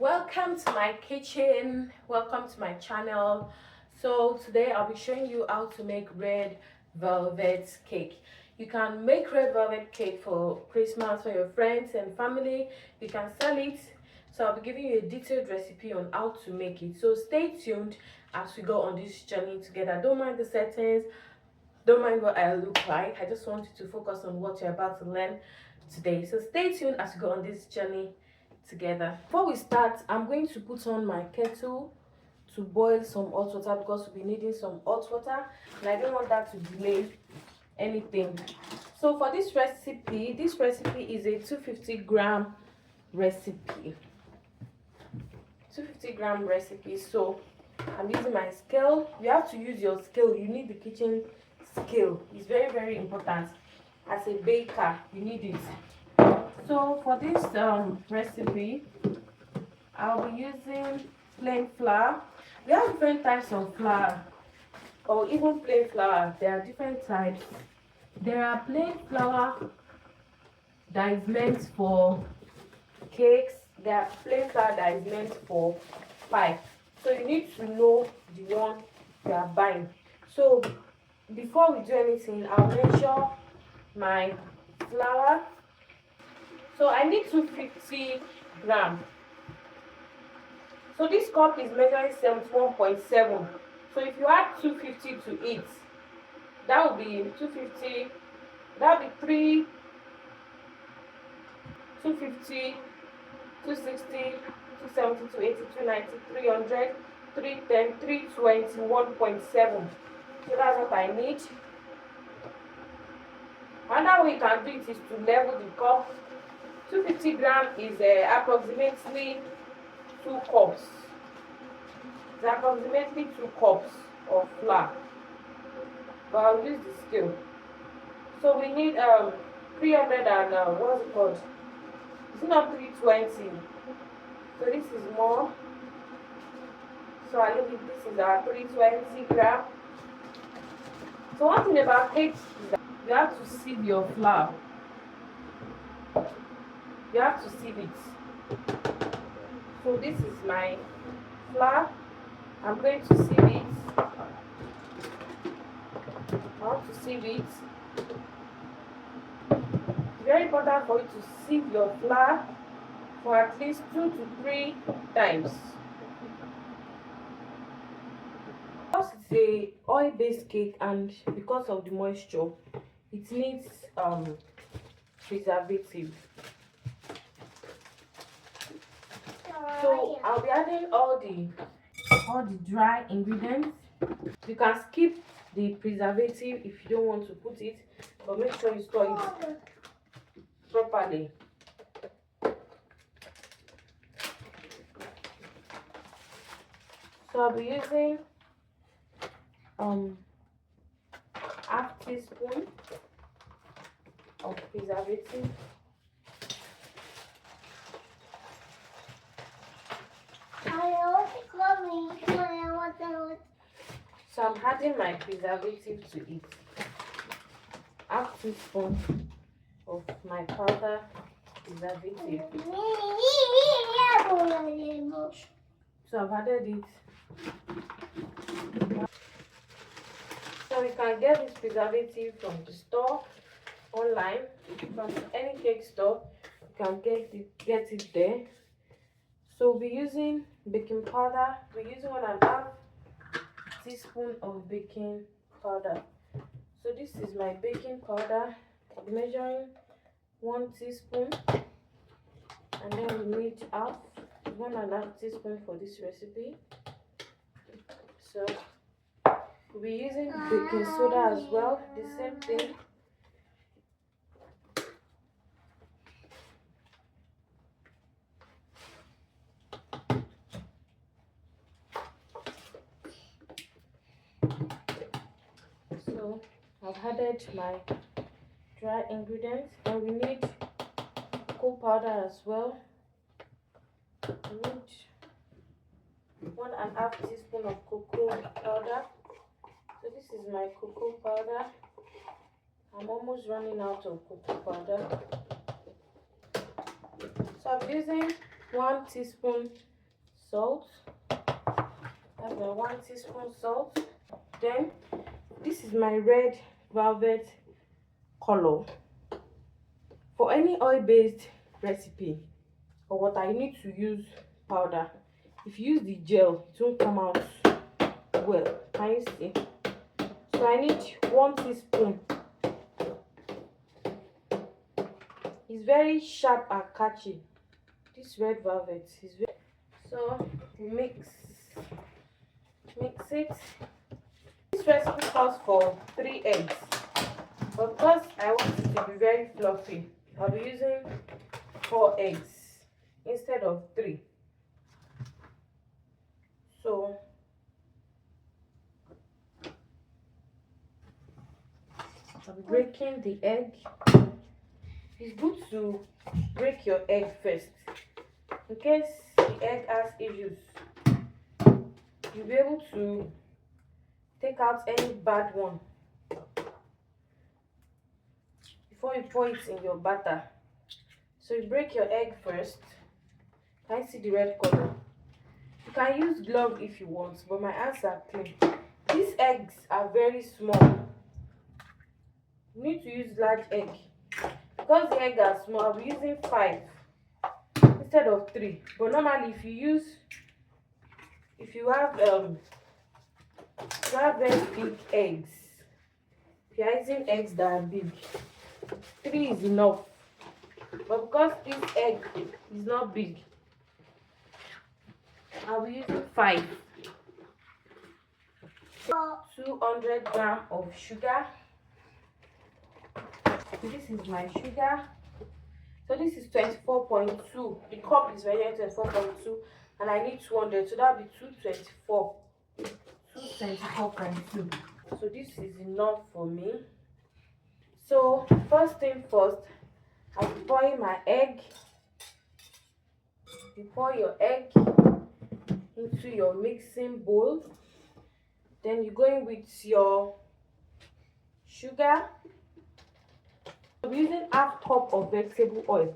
Welcome to my kitchen, welcome to my channel. So today I'll be showing you how to make red velvet cake. You can make red velvet cake for Christmas for your friends and family. You can sell it. So I'll be giving you a detailed recipe on how to make it, so stay tuned as we go on this journey together. Don't mind the settings, don't mind what I look like. I just want you to focus on what you're about to learn today. So stay tuned as we go on this journey together. Before we start, I'm going to put on my kettle to boil some hot water because we'll be needing some hot water and I don't want that to delay anything. So for this recipe is a 250-gram recipe. 250-gram recipe. So I'm using my scale. You have to use your scale. You need the kitchen scale. It's very important. As a baker, you need it. So for this recipe, I'll be using plain flour. We have different types of flour, or even plain flour. There are different types. There are plain flour that is meant for cakes. There are plain flour that is meant for pie. So you need to know the one you are buying. So before we do anything, I'll measure my flour. So I need 250 grams. So this cup is measuring 71.7. So if you add 250 to it, that will be 250. That will be 250, 260, 270, 280, 290, 300, 310, 321.7. So that's what I need. Another way you can do it is to level the cup. 250 grams is approximately 2 cups. It's approximately 2 cups of flour. But I'll use the scale. So we need 300 and what's it called? It's not 320. So this is more. So I leave it. This is our 320 grams. So one thing about cakes is that you have to sieve your flour. You have to sieve it. So this is my flour. I'm going to sieve it. I want to sieve it. It's very important for you to sieve your flour for at least 2 to 3 times. Because it's a oil-based cake and because of the moisture, it needs preservative. So I'll be adding all the dry ingredients. You can skip the preservative if you don't want to put it, but make sure you store it properly. So I'll be using half teaspoon of preservative. So I'm adding my preservative to it. Half teaspoon of my powder preservative. So I've added it. So you can get this preservative from the store, online, from any cake store. You can get it there. So we'll be using baking powder. We're using 1.5 teaspoon of baking powder. So this is my baking powder. I'm measuring 1 teaspoon, and then we need 1.5 teaspoon for this recipe. So we'll be using baking soda as well, the same thing. So I've added my dry ingredients, and we need cocoa powder as well. We need 1.5 teaspoon of cocoa powder. So this is my cocoa powder. I'm almost running out of cocoa powder. So I'm using 1 teaspoon salt. That's my 1 teaspoon salt. Then this is my red velvet color. For any oil-based recipe or water, you need to use powder. If you use the gel, it won't come out well. Can you see? So I need 1 teaspoon. It's very sharp and catchy. This red velvet is very... So mix it. This recipe calls for 3 eggs, but because I want it to be very fluffy, I'll be using 4 eggs instead of 3. So I'll be breaking the egg. It's good to break your egg first in case the egg has issues. You'll be able to take out any bad one before you pour it in your batter. So you break your egg first. Can you see the red color? You can use glove if you want, but my hands are clean. These eggs are very small. You need to use large egg. Because the eggs are small, I'll be using 5 instead of 3. But normally, if you have very big eggs, if you are using eggs that are big, 3 is enough. But because this egg is not big, I'll be using 5. 200 grams of sugar. This is my sugar. So this is 24.2. The cup is measuring 24.2, and I need 200. So that'll be 224. 224.2. So this is enough for me. So first thing first, I'll be pouring my egg. You pour your egg into your mixing bowl. Then you go in with your sugar. I'm using half cup of vegetable oil.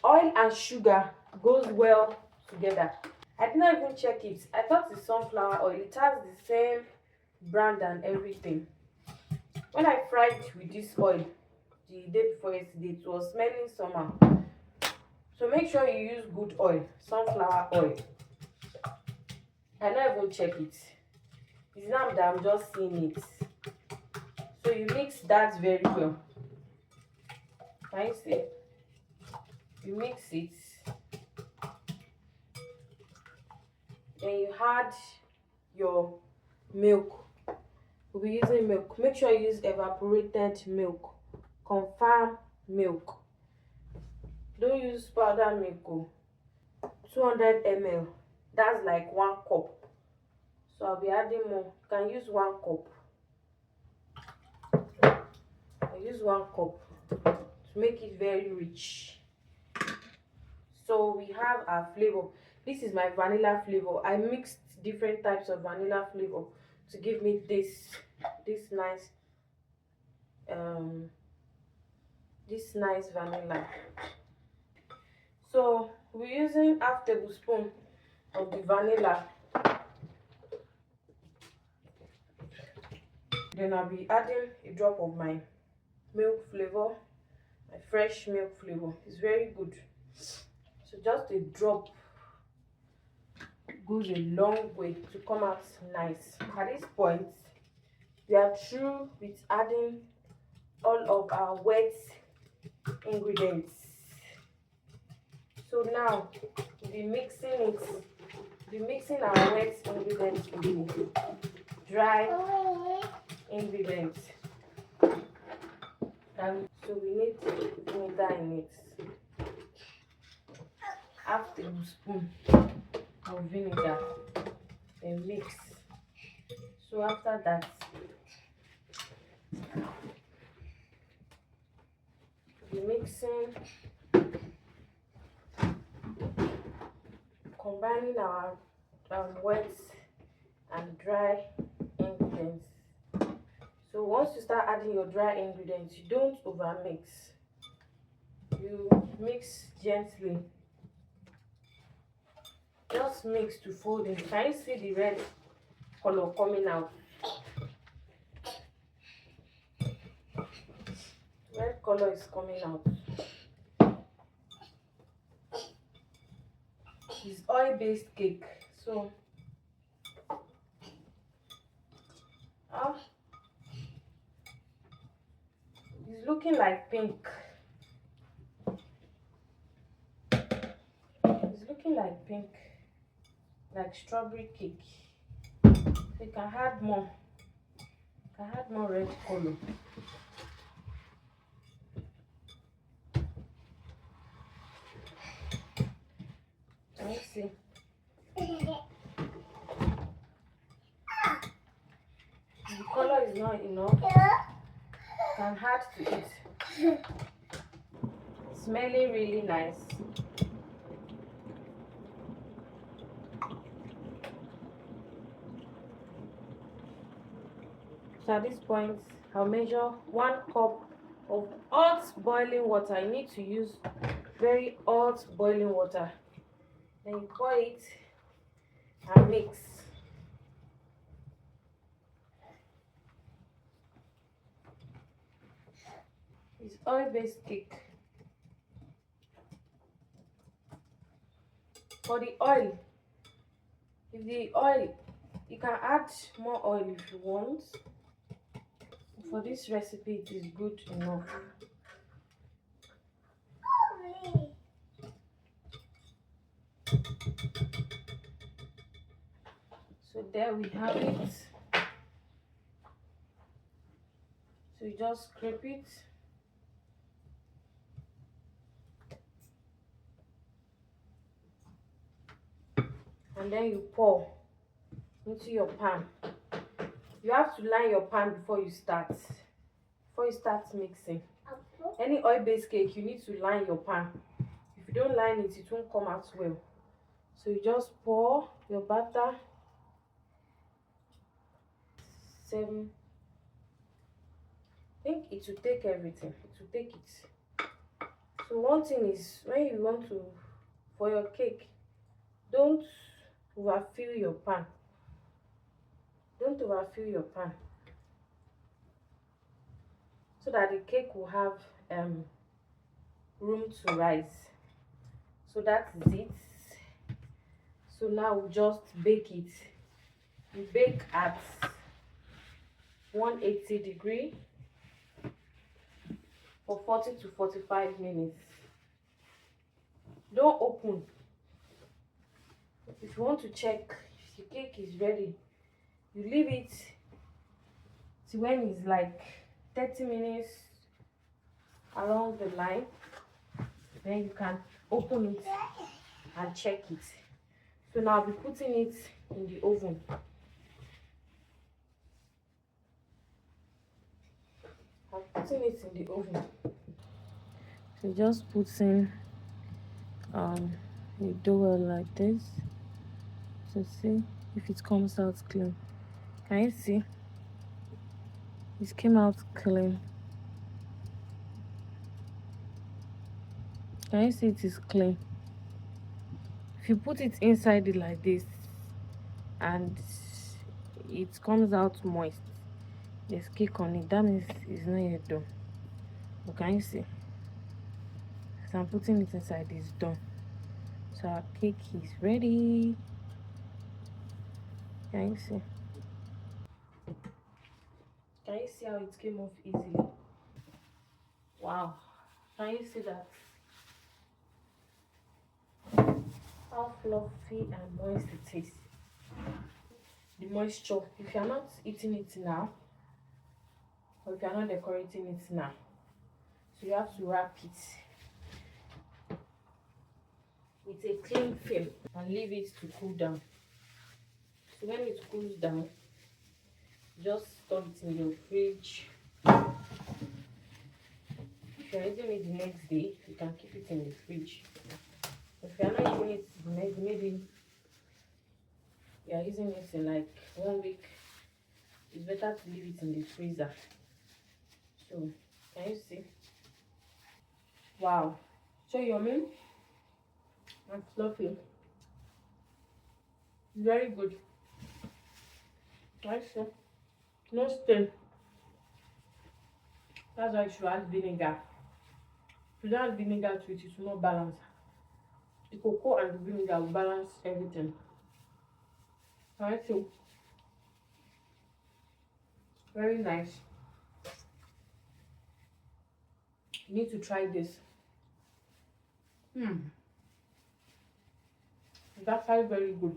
Oil and sugar goes well together. I did not even check it. I thought it's sunflower oil. It has the same brand and everything. When I fried with this oil the day before yesterday, it was smelling somehow. So make sure you use good oil, sunflower oil. I don't even check it. It's now that I'm just seeing it. So you mix that very well. Can you see? You mix it. Then you add your milk. We'll be using milk. Make sure you use evaporated milk. Confirm milk. Don't use powdered milk. 200 ml. That's like 1 cup. So I'll be adding more. You can use 1 cup. I use 1 cup to make it very rich. So we have our flavor. This is my vanilla flavor. I mixed different types of vanilla flavor to give me this nice vanilla. So we're using half tablespoon of the vanilla. Then I'll be adding a drop of my milk flavor, my fresh milk flavor. It's very good. So just a drop goes a long way to come out nice. At this point, we are through with adding all of our wet ingredients. So now we'll be mixing it. We'll be mixing our wet ingredients with the dry ingredients. So we need vinegar in it. Half tablespoon of vinegar. Then mix. So after that, be mixing, combining our wet and dry ingredients. So once you start adding your dry ingredients, you don't over mix. You mix gently. just mix to fold in. Can you see the red color coming out? Red color is coming out. It's oil-based cake, so it's looking like pink. It's looking like pink, like strawberry cake. So you can add more. You can add more red color. Can you see? The color is not enough. You can add to it. Smelling really nice. So at this point, I'll measure 1 cup of hot boiling water. I need to use very hot boiling water. Then you pour it and mix. It's oil-based cake. For the oil, you can add more oil if you want. For this recipe, it is good enough. So there we have it. So you just scrape it. And then you pour into your pan. You have to line your pan before you start mixing. Any oil-based cake, you need to line your pan. If you don't line it, it won't come out well. So you just pour your batter. 7. I think it will take everything. It will take it. So one thing is, when you want to, for your cake, don't overfill your pan. Don't overfill your pan, so that the cake will have room to rise. So that's it. So now we just bake it. We bake at 180 degree for 40 to 45 minutes. Don't open. If you want to check if your cake is ready, you leave it till when it's like 30 minutes along the line. Then you can open it and check it. So now I'll be putting it in the oven. I'm putting it in the oven. So just put in the dough like this. So see if it comes out clean. Can you see? It came out clean. Can you see it is clean? If you put it inside it like this and it comes out moist, there's cake on it, that means it's not yet done. But can you see? So I'm putting it inside, it's done. So our cake is ready. Can you see? Can you see how it came off easily? Wow. Can you see that? How fluffy and moist it is. The moisture, if you're not eating it now, or if you're not decorating it now, so you have to wrap it with a cling film and leave it to cool down. So when it cools down, just store it in your fridge. If you're eating it the next day, you can keep it in the fridge. If you're not eating it the next day, maybe you're using it in like 1 week, it's better to leave it in the freezer. So can you see? Wow, so yummy and fluffy. Very good. I see. No stain. That's why you should add vinegar. If you don't add vinegar to it, it will not balance. The cocoa and the vinegar will balance everything. I see. Very nice. You need to try this. Hmm. It's actually very good.